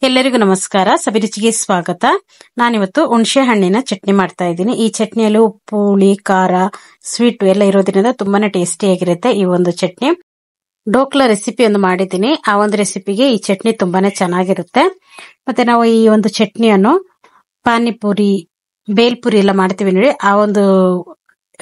ಎಲ್ಲರಿಗೂ ನಮಸ್ಕಾರ. ಸವಿರುಚಿಗೆ ಸ್ವಾಗತ. ನಾನಿವತ್ತು ಹುಣಸೆ ಹಣ್ಣಿನ ಚಟ್ನಿ ಮಾಡ್ತಾ ಇದ್ದೀನಿ. ಈ ಚಟ್ನಿಯಲ್ಲಿ ಉಪ್ಪು, ಹುಳಿ, ಖಾರ, ಸ್ವೀಟ್ ಎಲ್ಲ ಇರೋದ್ರಿಂದ ತುಂಬಾನೇ ಟೇಸ್ಟಿಯಾಗಿರುತ್ತೆ ಈ ಒಂದು ಚಟ್ನಿ. ಡೋಕ್ಲಾ ರೆಸಿಪಿ ಒಂದು ಮಾಡಿದ್ದೀನಿ. ಆ ಒಂದು ರೆಸಿಪಿಗೆ ಈ ಚಟ್ನಿ ತುಂಬಾನೇ ಚೆನ್ನಾಗಿರುತ್ತೆ. ಮತ್ತೆ ನಾವು ಈ ಒಂದು ಚಟ್ನಿಯನ್ನು ಪಾನಿಪುರಿ, ಬೇಲ್ಪುರಿ ಎಲ್ಲ ಮಾಡ್ತೀವಿ ನೋಡಿ, ಆ ಒಂದು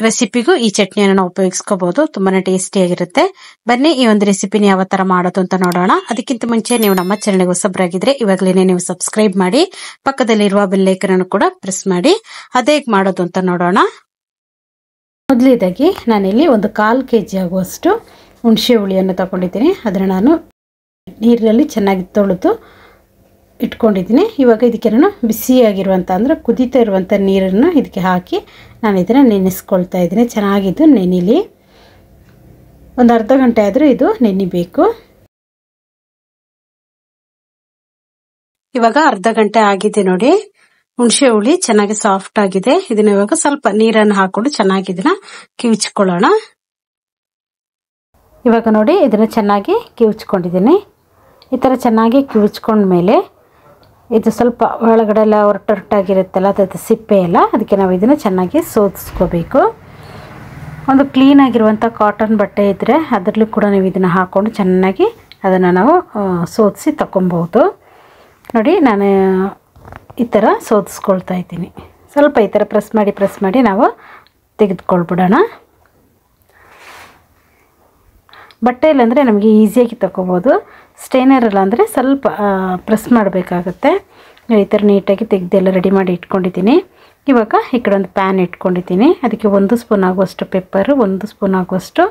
ರೆಸಿಪಿಗೂ ಈ ಚಟ್ನಿಯನ್ನು ನಾವು ಉಪಯೋಗಿಸ್ಕೋಬಹುದು. ತುಂಬಾನೇ ಟೇಸ್ಟಿಯಾಗಿರುತ್ತೆ. ಬನ್ನಿ ಈ ಒಂದು ರೆಸಿಪಿನ ಯಾವ ತರ ಮಾಡೋದು ಅಂತ ನೋಡೋಣ. ಅದಕ್ಕಿಂತ ಮುಂಚೆ ನೀವು ನಮ್ಮ ಚಾನೆಲ್ಗೆ ಹೊಸಬರಾಗಿದ್ರೆ ಇವಾಗಲೇ ನೀವು ಸಬ್ಸ್ಕ್ರೈಬ್ ಮಾಡಿ, ಪಕ್ಕದಲ್ಲಿರುವ ಬೆಲ್ ಐಕಾನ್ ಅನ್ನು ಕೂಡ ಪ್ರೆಸ್ ಮಾಡಿ. ಅದೇ ಹೇಗೆ ಮಾಡೋದು ಅಂತ ನೋಡೋಣ. ಮೊದಲನೇದಾಗಿ ನಾನಿಲ್ಲಿ ಒಂದು 1/4 kg ಆಗುವಷ್ಟು ಹುಣಸೆ ಹುಳಿಯನ್ನು ತಗೊಂಡಿದ್ದೀನಿ. ಅದನ್ನು ನಾನು ನೀರಿನಲ್ಲಿ ಚೆನ್ನಾಗಿ ತೊಳೆದು ಇಟ್ಕೊಂಡಿದ್ದೀನಿ. ಇವಾಗ ಇದಕ್ಕೆ ನಾನು ಬಿಸಿಯಾಗಿರುವಂಥ ಅಂದರೆ ಕುದೀತಾ ಇರುವಂಥ ನೀರನ್ನು ಇದಕ್ಕೆ ಹಾಕಿ ನಾನು ಇದನ್ನು ನೆನೆಸ್ಕೊಳ್ತಾ ಇದ್ದೀನಿ. ಚೆನ್ನಾಗಿದ್ದು ನೆನಿಲಿ. ಒಂದು ಅರ್ಧ ಗಂಟೆ ಆದರೂ ಇದು ನೆನಿಬೇಕು. ಇವಾಗ ಅರ್ಧ ಗಂಟೆ ಆಗಿದೆ ನೋಡಿ. ಹುಣಸೆ ಹುಳಿ ಚೆನ್ನಾಗಿ ಸಾಫ್ಟ್ ಆಗಿದೆ. ಇದನ್ನ ಇವಾಗ ಸ್ವಲ್ಪ ನೀರನ್ನು ಹಾಕೊಂಡು ಚೆನ್ನಾಗಿ ಇದನ್ನ ಕಿವುಚ್ಕೊಳ್ಳೋಣ. ಇವಾಗ ನೋಡಿ ಇದನ್ನ ಚೆನ್ನಾಗಿ ಕಿವುಚ್ಕೊಂಡಿದ್ದೀನಿ. ಈ ಥರ ಚೆನ್ನಾಗಿ ಕಿವುಚ್ಕೊಂಡ್ಮೇಲೆ ಇದು ಸ್ವಲ್ಪ ಒಳಗಡೆ ಎಲ್ಲ ಹೊರಟೊರಟಾಗಿರುತ್ತಲ್ಲ, ಅದು ಸಿಪ್ಪೆ ಎಲ್ಲ, ಅದಕ್ಕೆ ನಾವು ಇದನ್ನು ಚೆನ್ನಾಗಿ ಸೋದಿಸ್ಕೋಬೇಕು. ಒಂದು ಕ್ಲೀನ್ ಆಗಿರುವಂಥ ಕಾಟನ್ ಬಟ್ಟೆ ಇದ್ದರೆ ಅದರಲ್ಲೂ ಕೂಡ ನೀವು ಇದನ್ನು ಹಾಕ್ಕೊಂಡು ಚೆನ್ನಾಗಿ ಅದನ್ನು ನಾವು ಸೋದಿಸಿ ತಗೊಬೋದು. ನೋಡಿ ನಾನು ಈ ಥರ ಸೋದಿಸ್ಕೊಳ್ತಾ ಇದ್ದೀನಿ. ಸ್ವಲ್ಪ ಈ ಥರ ಪ್ರೆಸ್ ಮಾಡಿ ನಾವು ತೆಗೆದುಕೊಳ್ಬಿಡೋಣ. ಬಟ್ಟೆಯಲ್ಲಿ ಅಂದರೆ ನಮಗೆ ಈಸಿಯಾಗಿ ತಗೋಬೋದು. ಸ್ಟೈನರಲ್ಲಿ ಅಂದರೆ ಸ್ವಲ್ಪ ಪ್ರೆಸ್ ಮಾಡಬೇಕಾಗತ್ತೆ. ಈ ಥರ ನೀಟಾಗಿ ತೆಗೆದೆಲ್ಲ ರೆಡಿ ಮಾಡಿ ಇಟ್ಕೊಂಡಿದ್ದೀನಿ. ಇವಾಗ ಈ ಕಡೆ ಒಂದು ಪ್ಯಾನ್ ಇಟ್ಕೊಂಡಿದ್ದೀನಿ. ಅದಕ್ಕೆ 1 ಸ್ಪೂನ್ ಆಗುವಷ್ಟು ಪೆಪ್ಪರು, 1 ಸ್ಪೂನ್ ಆಗುವಷ್ಟು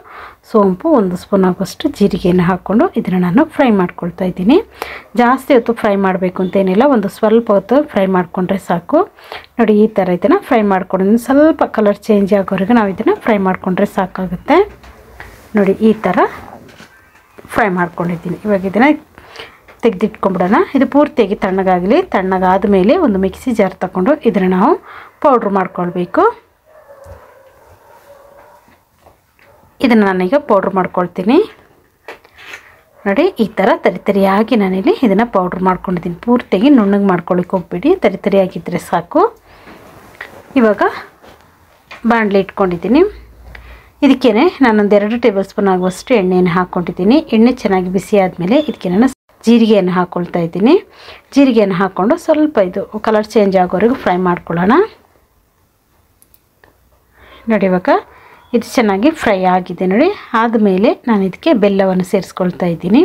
ಸೋಂಪು, 1 ಸ್ಪೂನ್ ಆಗುವಷ್ಟು ಜೀರಿಗೆಯನ್ನು ಹಾಕ್ಕೊಂಡು ಇದನ್ನು ನಾನು ಫ್ರೈ ಮಾಡ್ಕೊಳ್ತಾ ಇದ್ದೀನಿ. ಜಾಸ್ತಿ ಹೊತ್ತು ಫ್ರೈ ಮಾಡಬೇಕು ಅಂತೇನಿಲ್ಲ, ಒಂದು ಸ್ವಲ್ಪ ಹೊತ್ತು ಫ್ರೈ ಮಾಡಿಕೊಂಡ್ರೆ ಸಾಕು. ನೋಡಿ ಈ ಥರ ಇದನ್ನು ಫ್ರೈ ಮಾಡ್ಕೊಂಡಿದ್ದೀನಿ. ಸ್ವಲ್ಪ ಕಲರ್ ಚೇಂಜ್ ಆಗೋವರೆಗೂ ನಾವು ಇದನ್ನು ಫ್ರೈ ಮಾಡಿಕೊಂಡ್ರೆ ಸಾಕಾಗುತ್ತೆ. ನೋಡಿ ಈ ಥರ ಫ್ರೈ ಮಾಡ್ಕೊಂಡಿದ್ದೀನಿ. ಇವಾಗ ಇದನ್ನು ತೆಗೆದಿಟ್ಕೊಂಡ್ಬಿಡೋಣ. ಇದು ಪೂರ್ತಿಯಾಗಿ ತಣ್ಣಗಾಗಲಿ. ತಣ್ಣಗಾದ ಮೇಲೆ ಒಂದು ಮಿಕ್ಸಿ ಜಾರ್ ತಗೊಂಡು ಇದನ್ನು ನಾವು ಪೌಡ್ರ್ ಮಾಡ್ಕೊಳ್ಬೇಕು. ಇದನ್ನು ನಾನೀಗ ಪೌಡ್ರ್ ಮಾಡ್ಕೊಳ್ತೀನಿ. ನೋಡಿ ಈ ಥರ ತರಿತರಿಯಾಗಿ ನಾನಿಲ್ಲಿ ಇದನ್ನು ಪೌಡ್ರ್ ಮಾಡ್ಕೊಂಡಿದ್ದೀನಿ. ಪೂರ್ತಿಯಾಗಿ ನುಣ್ಣಗೆ ಮಾಡ್ಕೊಳ್ಳಿಕ್ಕೆ ಹೋಗ್ಬಿಡಿ, ತರಿತರಿಯಾಗಿದ್ದರೆ ಸಾಕು. ಇವಾಗ ಬಾಣಲೆ ಇಟ್ಕೊಂಡಿದ್ದೀನಿ. ಇದಕ್ಕೆ ನಾನೊಂದು 2 ಟೇಬಲ್ ಸ್ಪೂನ್ ಆಗುವಷ್ಟು ಎಣ್ಣೆಯನ್ನು ಹಾಕ್ಕೊಂಡಿದ್ದೀನಿ. ಎಣ್ಣೆ ಚೆನ್ನಾಗಿ ಬಿಸಿ ಆದಮೇಲೆ ಇದಕ್ಕೆ ನಾನು ಜೀರಿಗೆಯನ್ನು ಹಾಕ್ಕೊಳ್ತಾ ಇದ್ದೀನಿ. ಜೀರಿಗೆಯನ್ನು ಹಾಕ್ಕೊಂಡು ಸ್ವಲ್ಪ ಇದು ಕಲರ್ ಚೇಂಜ್ ಆಗೋವರೆಗೂ ಫ್ರೈ ಮಾಡ್ಕೊಳ್ಳೋಣ. ನೋಡಿ ಇವಾಗ ಇದು ಚೆನ್ನಾಗಿ ಫ್ರೈ ಆಗಿದೆ. ನೋಡಿ ಆದಮೇಲೆ ನಾನು ಇದಕ್ಕೆ ಬೆಲ್ಲವನ್ನು ಸೇರಿಸ್ಕೊಳ್ತಾ ಇದ್ದೀನಿ.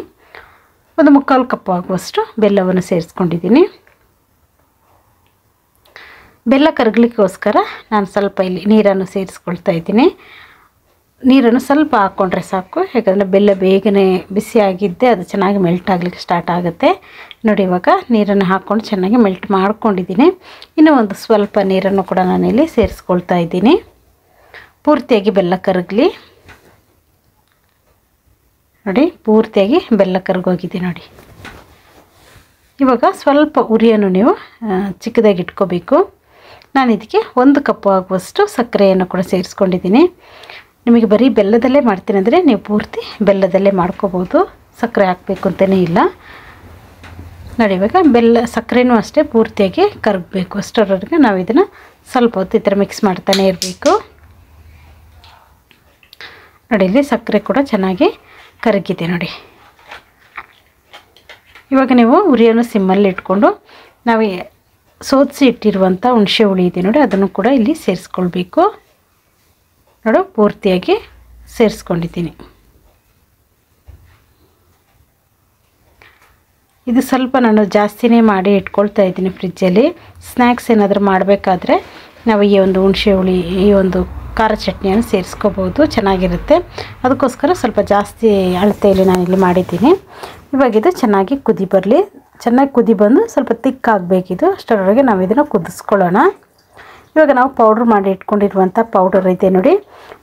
ಒಂದು 3/4 ಕಪ್ ಆಗುವಷ್ಟು ಬೆಲ್ಲವನ್ನು ಸೇರಿಸ್ಕೊಂಡಿದ್ದೀನಿ. ಬೆಲ್ಲ ಕರಗಲಿಕ್ಕೋಸ್ಕರ ನಾನು ಸ್ವಲ್ಪ ಇಲ್ಲಿ ನೀರನ್ನು ಸೇರಿಸ್ಕೊಳ್ತಾ ಇದ್ದೀನಿ. ನೀರನ್ನು ಸ್ವಲ್ಪ ಹಾಕ್ಕೊಂಡ್ರೆ ಸಾಕು, ಯಾಕಂದರೆ ಬೆಲ್ಲ ಬೇಗನೆ ಬಿಸಿಯಾಗಿದ್ದೆ ಅದು ಚೆನ್ನಾಗಿ ಮೆಲ್ಟ್ ಆಗಲಿಕ್ಕೆ ಸ್ಟಾರ್ಟ್ ಆಗುತ್ತೆ. ನೋಡಿ ಇವಾಗ ನೀರನ್ನು ಹಾಕ್ಕೊಂಡು ಚೆನ್ನಾಗಿ ಮೆಲ್ಟ್ ಮಾಡ್ಕೊಂಡಿದ್ದೀನಿ. ಇನ್ನೂ ಒಂದು ಸ್ವಲ್ಪ ನೀರನ್ನು ಕೂಡ ನಾನಿಲ್ಲಿ ಸೇರಿಸ್ಕೊಳ್ತಾ ಇದ್ದೀನಿ. ಪೂರ್ತಿಯಾಗಿ ಬೆಲ್ಲ ಕರಗಲಿ. ನೋಡಿ ಪೂರ್ತಿಯಾಗಿ ಬೆಲ್ಲ ಕರಗೋಗಿದೆ. ನೋಡಿ ಇವಾಗ ಸ್ವಲ್ಪ ಉರಿಯನ್ನು ನೀವು ಚಿಕ್ಕದಾಗಿ ಇಟ್ಕೋಬೇಕು. ನಾನು ಇದಕ್ಕೆ 1 ಕಪ್ ಆಗುವಷ್ಟು ಸಕ್ಕರೆಯನ್ನು ಕೂಡ ಸೇರಿಸ್ಕೊಂಡಿದ್ದೀನಿ. ನಿಮಗೆ ಬರೀ ಬೆಲ್ಲದಲ್ಲೇ ಮಾಡ್ತೀನಿ ಅಂದರೆ ನೀವು ಪೂರ್ತಿ ಬೆಲ್ಲದಲ್ಲೇ ಮಾಡ್ಕೋಬೋದು, ಸಕ್ಕರೆ ಹಾಕಬೇಕು ಅಂತಲೇ ಇಲ್ಲ. ನೋಡಿ ಇವಾಗ ಸಕ್ಕರೆನೂ ಅಷ್ಟೇ ಪೂರ್ತಿಯಾಗಿ ಕರಗಬೇಕು. ಅಷ್ಟರವರೆಗೆ ನಾವು ಇದನ್ನು ಸ್ವಲ್ಪ ಹೊತ್ತು ಈ ಥರ ಮಿಕ್ಸ್ ಮಾಡ್ತಾನೆ ಇರಬೇಕು. ನೋಡಿ ಇಲ್ಲಿ ಸಕ್ಕರೆ ಕೂಡ ಚೆನ್ನಾಗಿ ಕರಗಿದೆ. ನೋಡಿ ಇವಾಗ ನೀವು ಉರಿಯನ್ನು ಸಿಮ್ಮಲ್ಲಿ ಇಟ್ಕೊಂಡು ನಾವು ಸೋದಿಸಿ ಇಟ್ಟಿರುವಂಥ ಹುಣಸೆ ಹುಳಿ ಇದೆ ನೋಡಿ, ಅದನ್ನು ಕೂಡ ಇಲ್ಲಿ ಸೇರಿಸ್ಕೊಳ್ಬೇಕು. ನೋಡು ಪೂರ್ತಿಯಾಗಿ ಸೇರಿಸ್ಕೊಂಡಿದ್ದೀನಿ. ಇದು ಸ್ವಲ್ಪ ನಾನು ಜಾಸ್ತಿನೇ ಮಾಡಿ ಇಟ್ಕೊಳ್ತಾ ಇದ್ದೀನಿ ಫ್ರಿಜ್ಜಲ್ಲಿ. ಸ್ನ್ಯಾಕ್ಸ್ ಏನಾದರೂ ಮಾಡಬೇಕಾದ್ರೆ ನಾವು ಈ ಒಂದು ಹುಣಸೆ ಹುಳಿ, ಈ ಒಂದು ಖಾರ ಚಟ್ನಿಯನ್ನು ಸೇರಿಸ್ಕೋಬೋದು, ಚೆನ್ನಾಗಿರುತ್ತೆ. ಅದಕ್ಕೋಸ್ಕರ ಸ್ವಲ್ಪ ಜಾಸ್ತಿ ಅಳತೆಯಲ್ಲಿ ನಾನಿಲ್ಲಿ ಮಾಡಿದ್ದೀನಿ. ಇವಾಗ ಇದು ಚೆನ್ನಾಗಿ ಕುದಿ ಬರಲಿ. ಚೆನ್ನಾಗಿ ಕುದಿ ಬಂದು ಸ್ವಲ್ಪ ತಿಕ್ಕಾಗಬೇಕಿದು. ಅಷ್ಟರವರೆಗೆ ನಾವು ಇದನ್ನು ಕುದಿಸ್ಕೊಳ್ಳೋಣ. ಇವಾಗ ನಾವು ಪೌಡ್ರ್ ಮಾಡಿ ಇಟ್ಕೊಂಡಿರುವಂಥ ಪೌಡರ್ ಇದೆ ನೋಡಿ,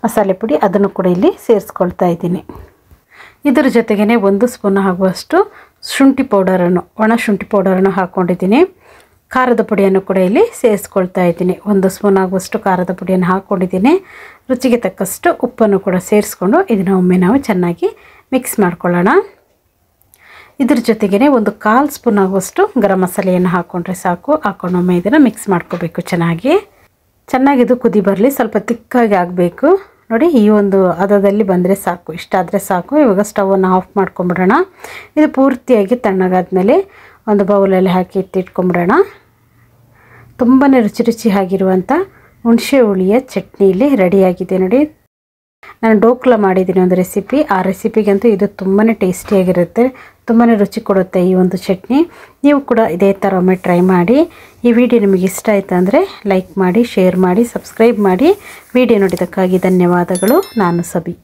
ಮಸಾಲೆ ಪುಡಿ, ಅದನ್ನು ಕೂಡ ಇಲ್ಲಿ ಸೇರಿಸ್ಕೊಳ್ತಾ ಇದ್ದೀನಿ. ಇದರ ಜೊತೆಗೇ 1 ಸ್ಪೂನ್ ಆಗುವಷ್ಟು ಶುಂಠಿ ಪೌಡರನ್ನು, ಒಣ ಶುಂಠಿ ಪೌಡರನ್ನು ಹಾಕ್ಕೊಂಡಿದ್ದೀನಿ. ಖಾರದ ಪುಡಿಯನ್ನು ಕೂಡ ಇಲ್ಲಿ ಸೇರಿಸ್ಕೊಳ್ತಾ ಇದ್ದೀನಿ. 1 ಸ್ಪೂನ್ ಆಗುವಷ್ಟು ಖಾರದ ಪುಡಿಯನ್ನು ಹಾಕ್ಕೊಂಡಿದ್ದೀನಿ. ರುಚಿಗೆ ತಕ್ಕಷ್ಟು ಉಪ್ಪನ್ನು ಕೂಡ ಸೇರಿಸ್ಕೊಂಡು ಇದನ್ನು ಒಮ್ಮೆ ನಾವು ಚೆನ್ನಾಗಿ ಮಿಕ್ಸ್ ಮಾಡ್ಕೊಳ್ಳೋಣ. ಇದ್ರ ಜೊತೆಗೇ ಒಂದು 1/4 ಸ್ಪೂನ್ ಆಗುವಷ್ಟು ಗರಂ ಮಸಾಲೆಯನ್ನು ಹಾಕ್ಕೊಂಡ್ರೆ ಸಾಕು. ಹಾಕೊಂಡೊಮ್ಮೆ ಇದನ್ನು ಮಿಕ್ಸ್ ಮಾಡ್ಕೋಬೇಕು ಚೆನ್ನಾಗಿದು ಕುದಿ ಬರಲಿ. ಸ್ವಲ್ಪ ತಿಕ್ಕಾಗಿ ಆಗಬೇಕು ನೋಡಿ. ಈ ಒಂದು ಹದದಲ್ಲಿ ಬಂದರೆ ಸಾಕು, ಇಷ್ಟಾದರೆ ಸಾಕು. ಇವಾಗ ಸ್ಟವನ್ನು ಆಫ್ ಮಾಡ್ಕೊಂಬಿಡೋಣ. ಇದು ಪೂರ್ತಿಯಾಗಿ ತಣ್ಣಗಾದ್ಮೇಲೆ ಒಂದು ಬೌಲಲ್ಲಿ ಹಾಕಿ ಎತ್ತಿಟ್ಕೊಂಬಿಡೋಣ. ತುಂಬಾ ರುಚಿ ಆಗಿರುವಂಥ ಹುಣಸೆ ಹುಳಿಯ ಚಟ್ನಿ ಇಲ್ಲಿ ರೆಡಿಯಾಗಿದೆ ನೋಡಿ. ನಾನು ಡೋಕ್ಲಾ ಮಾಡಿದ್ದೀನಿ ಒಂದು ರೆಸಿಪಿ. ಆ ರೆಸಿಪಿಗಂತೂ ಇದು ತುಂಬಾ ಟೇಸ್ಟಿಯಾಗಿರುತ್ತೆ, ತುಂಬಾ ರುಚಿ ಕೊಡುತ್ತೆ ಈ ಒಂದು ಚಟ್ನಿ. ನೀವು ಕೂಡ ಇದೇ ಥರ ಒಮ್ಮೆ ಟ್ರೈ ಮಾಡಿ. ಈ ವಿಡಿಯೋ ನಿಮಗೆ ಇಷ್ಟ ಆಯಿತು ಅಂದರೆ ಲೈಕ್ ಮಾಡಿ, ಶೇರ್ ಮಾಡಿ, ಸಬ್ಸ್ಕ್ರೈಬ್ ಮಾಡಿ. ವಿಡಿಯೋ ನೋಡಿದ್ದಕ್ಕಾಗಿ ಧನ್ಯವಾದಗಳು. ನಾನು ಸಬಿ.